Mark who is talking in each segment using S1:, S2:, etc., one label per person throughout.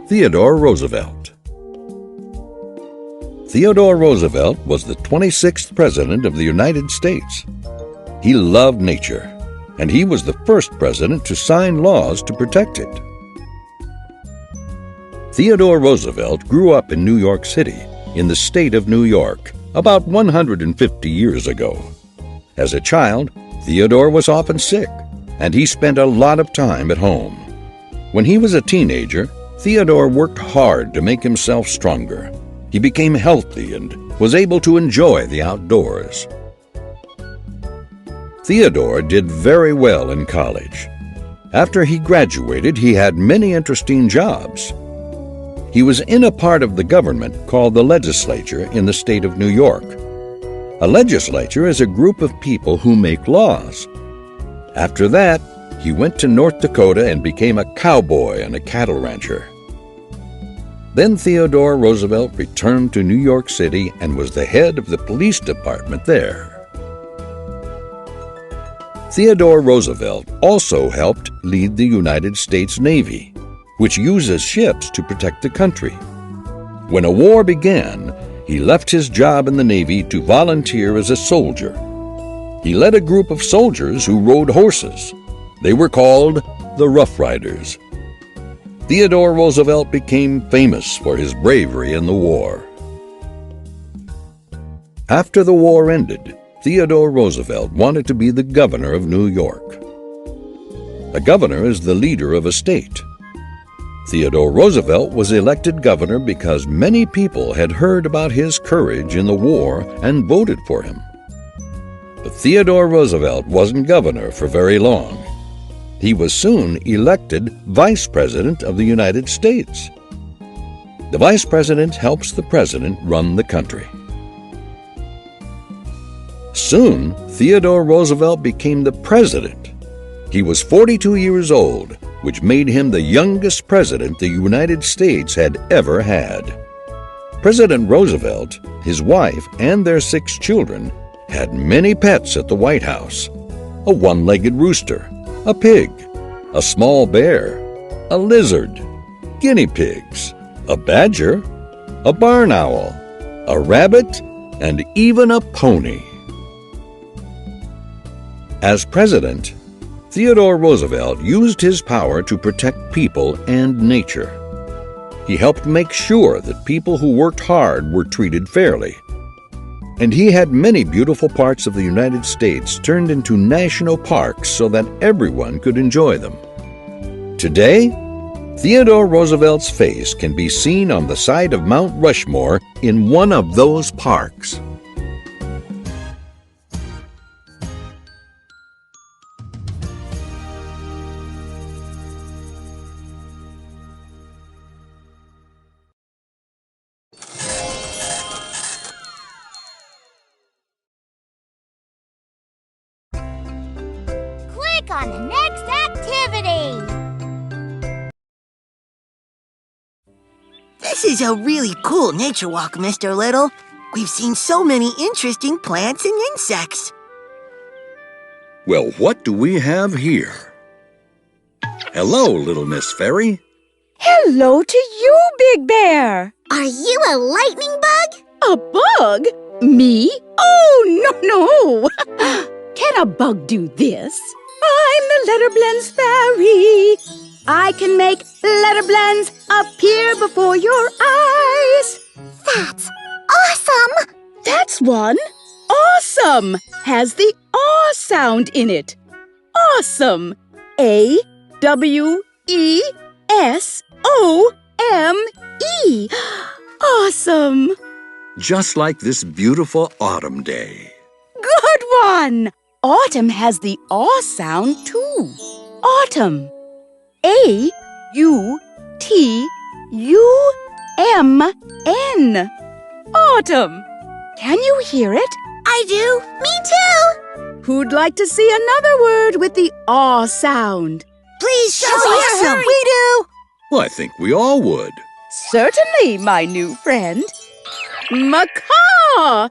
S1: Theodore Roosevelt. Theodore Roosevelt was the 26th President of the United States. He loved nature, and he was the first president to sign laws to protect it. Theodore Roosevelt grew up in New York City, in the state of New York, about 150 years ago. As a child, Theodore was often sick, and he spent a lot of time at home. When he was a teenager, Theodore worked hard to make himself stronger. He became healthy and was able to enjoy the outdoors. Theodore did very well in college. After he graduated, he had many interesting jobs. He was in a part of the government called the legislature in the state of New York. A legislature is a group of people who make laws. After that, he went to North Dakota and became a cowboy and a cattle rancher. Then Theodore Roosevelt returned to New York City and was the head of the police department there. Theodore Roosevelt also helped lead the United States Navy, which uses ships to protect the country. When a war began, he left his job in the Navy to volunteer as a soldier. He led a group of soldiers who rode horses. They were called the Rough Riders. Theodore Roosevelt became famous for his bravery in the war. After the war ended, Theodore Roosevelt wanted to be the governor of New York. A governor is the leader of a state. Theodore Roosevelt was elected governor because many people had heard about his courage in the war and voted for him. But Theodore Roosevelt wasn't governor for very long. He was soon elected Vice President of the United States. The Vice President helps the President run the country. Soon, Theodore Roosevelt became the President. He was 42 years old, which made him the youngest president the United States had ever had. President Roosevelt, his wife, and their 6 children had many pets at the White House: a one-legged rooster, a pig, a small bear, a lizard, guinea pigs, a badger, a barn owl, a rabbit, and even a pony. As president, Theodore Roosevelt used his power to protect people and nature. He helped make sure that people who worked hard were treated fairly. And he had many beautiful parts of the United States turned into national parks so that everyone could enjoy them. Today, Theodore Roosevelt's face can be seen on the side of Mount Rushmore in one of those parks.
S2: On the next activity.
S3: This is a really cool nature walk, Mr. Little. We've seen so many interesting plants and insects.
S1: Well, what do we have here? Hello, little Miss Fairy.
S4: Hello to you, Big Bear.
S2: Are you a lightning bug?
S4: A bug? Me? Oh, no. Can a bug do this? I'm the letter blends fairy. I can make letter blends appear before your eyes.
S2: That's awesome!
S4: That's one. Awesome has the aw sound in it. Awesome. A-W-E-S-O-M-E. Awesome.
S1: Just like this beautiful autumn day.
S4: Good one. Autumn has the aw sound too. Autumn. A-U-T-U-M-N. Autumn. Can you hear it?
S2: I do. Me too.
S4: Who'd like to see another word with the aw sound?
S3: Please show us.
S2: Awesome.
S3: We do.
S1: Well, I think we all would.
S4: Certainly, my new friend. Macaw.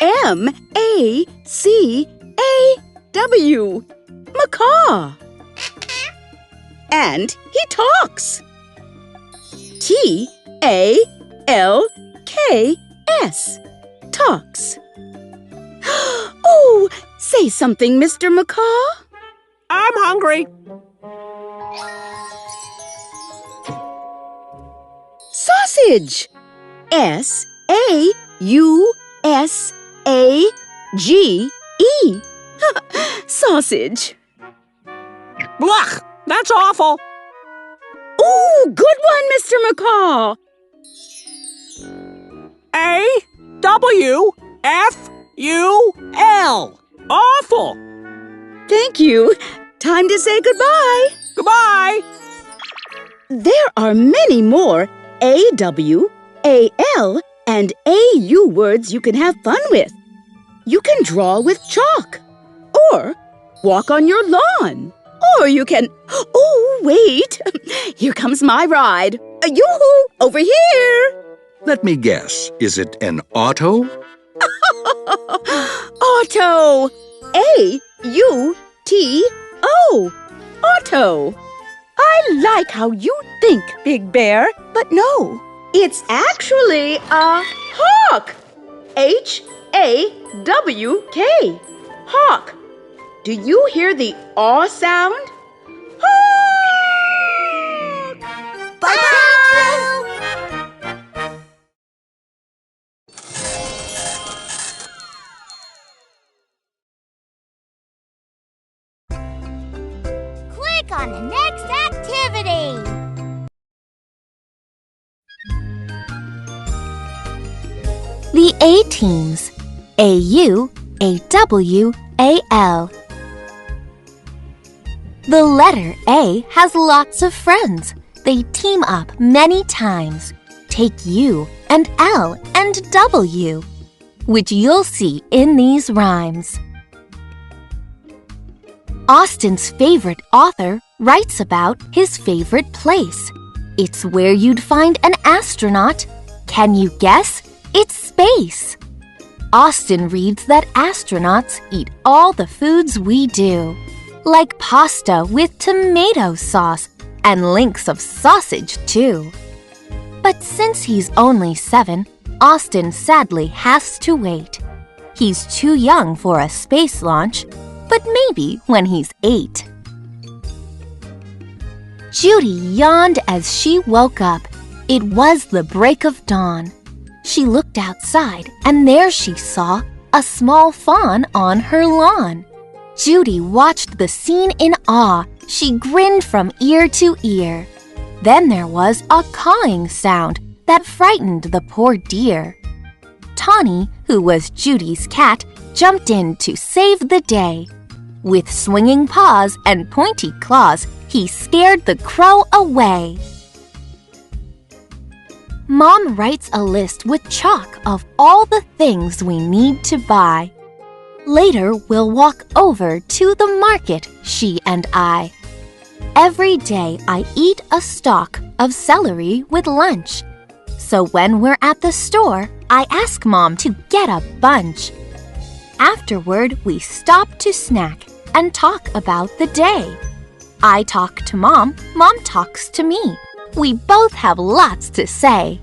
S4: M-A-C-A-W. Macaw. And he talks. T-A-L-K-S. Talks. Oh, say something, Mr. Macaw.
S5: I'm hungry.
S4: Sausage. S-A-U-S-A-G-E. Sausage.
S5: Blech! That's awful.
S4: Ooh, good one, Mr. Macaw.
S5: A-W-F-U-L. Awful.
S4: Thank you. Time to say goodbye.
S5: Goodbye.
S4: There are many more A-W, A-L, and A-U words you can have fun with. You can draw with chalk, or walk on your lawn, or you can... Oh, wait! Here comes my ride. Yoo-hoo! Over here!
S1: Let me guess, is it an auto?
S4: Auto! A-U-T-O. Auto. I like how you think, Big Bear, but no. It's actually a hawk. H-A-W-K. Hawk. Do you hear the aw sound? Hawk!
S2: Bye-bye! Click on the next activity.
S6: The A teams. A-U, A-W, A-L. The letter A has lots of friends. They team up many times. Take U and L and W, which you'll see in these rhymes. Austin's favorite author writes about his favorite place. It's where you'd find an astronaut. Can you guess? It's space. Austin reads that astronauts eat all the foods we do, like pasta with tomato sauce and links of sausage, too. But since he's only 7, Austin sadly has to wait. He's too young for a space launch, but maybe when he's 8. Judy yawned as she woke up. It was the break of dawn. She looked outside, and there she saw a small fawn on her lawn. Judy watched the scene in awe. She grinned from ear to ear. Then there was a cawing sound that frightened the poor deer. Tawny, who was Judy's cat, jumped in to save the day. With swinging paws and pointy claws, he scared the crow away. Mom writes a list with chalk of all the things we need to buy. Later, we'll walk over to the market, she and I. Every day, I eat a stalk of celery with lunch. So when we're at the store, I ask Mom to get a bunch. Afterward, we stop to snack and talk about the day. I talk to Mom, Mom talks to me. We both have lots to say.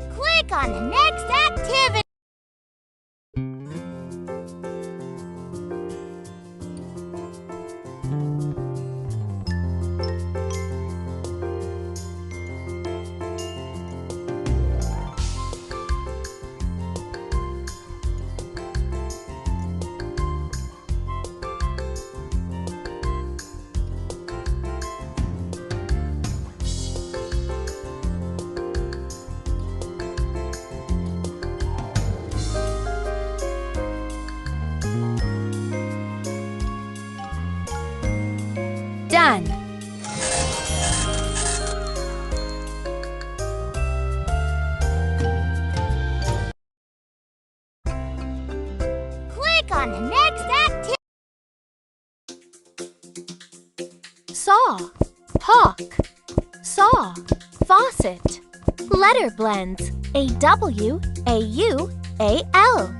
S2: Click on the next activity.
S6: Done.
S2: Click on the next activity.
S6: Saw, hawk, saw, faucet, Letter blends. A-W, A-U, A-L.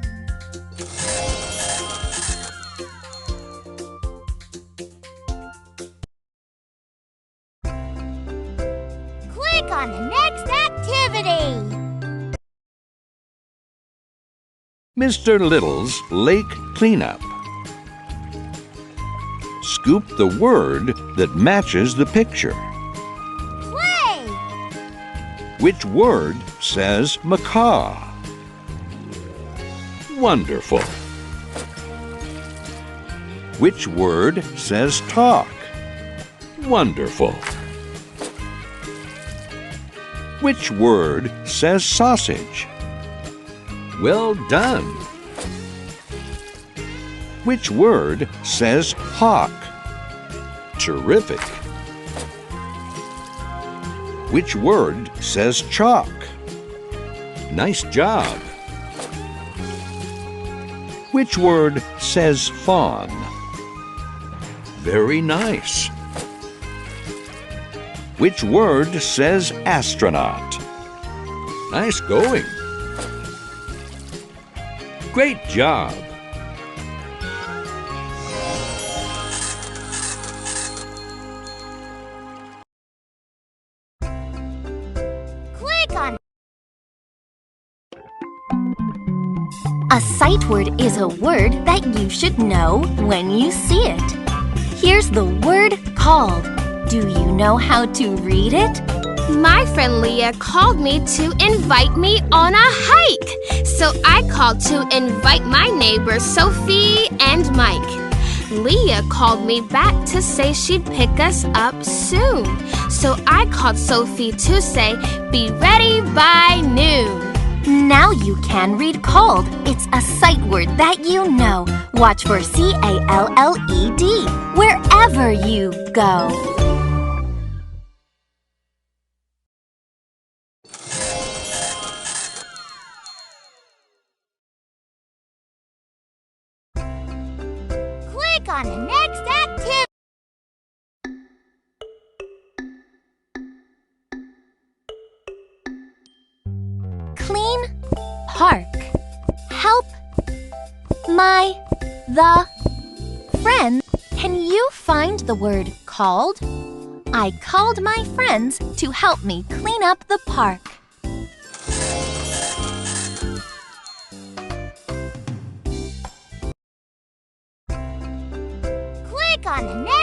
S2: Click on the next activity.
S1: Mr. Little's Lake Cleanup. Scoop the word that matches the picture.
S2: Play.
S1: Which word says macaw? Wonderful. Which word says talk? Wonderful. Which word says sausage? Well done. Which word says hawk? Terrific. Which word says chalk? Nice job. Which word says fawn? Very nice. Which word says astronaut? Nice going. Great job.
S2: Click on.
S6: A sight word is a word that you should know when you see it. Here's the word called. Do you know how to read it?
S7: My friend Leah called me to invite me on a hike. So I called to invite my neighbors Sophie and Mike. Leah called me back to say she'd pick us up soon. So I called Sophie to say, be ready by noon.
S6: Now you can read called. It's a sight word that you know. Watch for C-A-L-L-E-D wherever you go.
S2: Click on the next activity.
S6: Clean park. Help the friend. Can you find the word called? I called my friends to help me clean up the park.
S2: Click on the next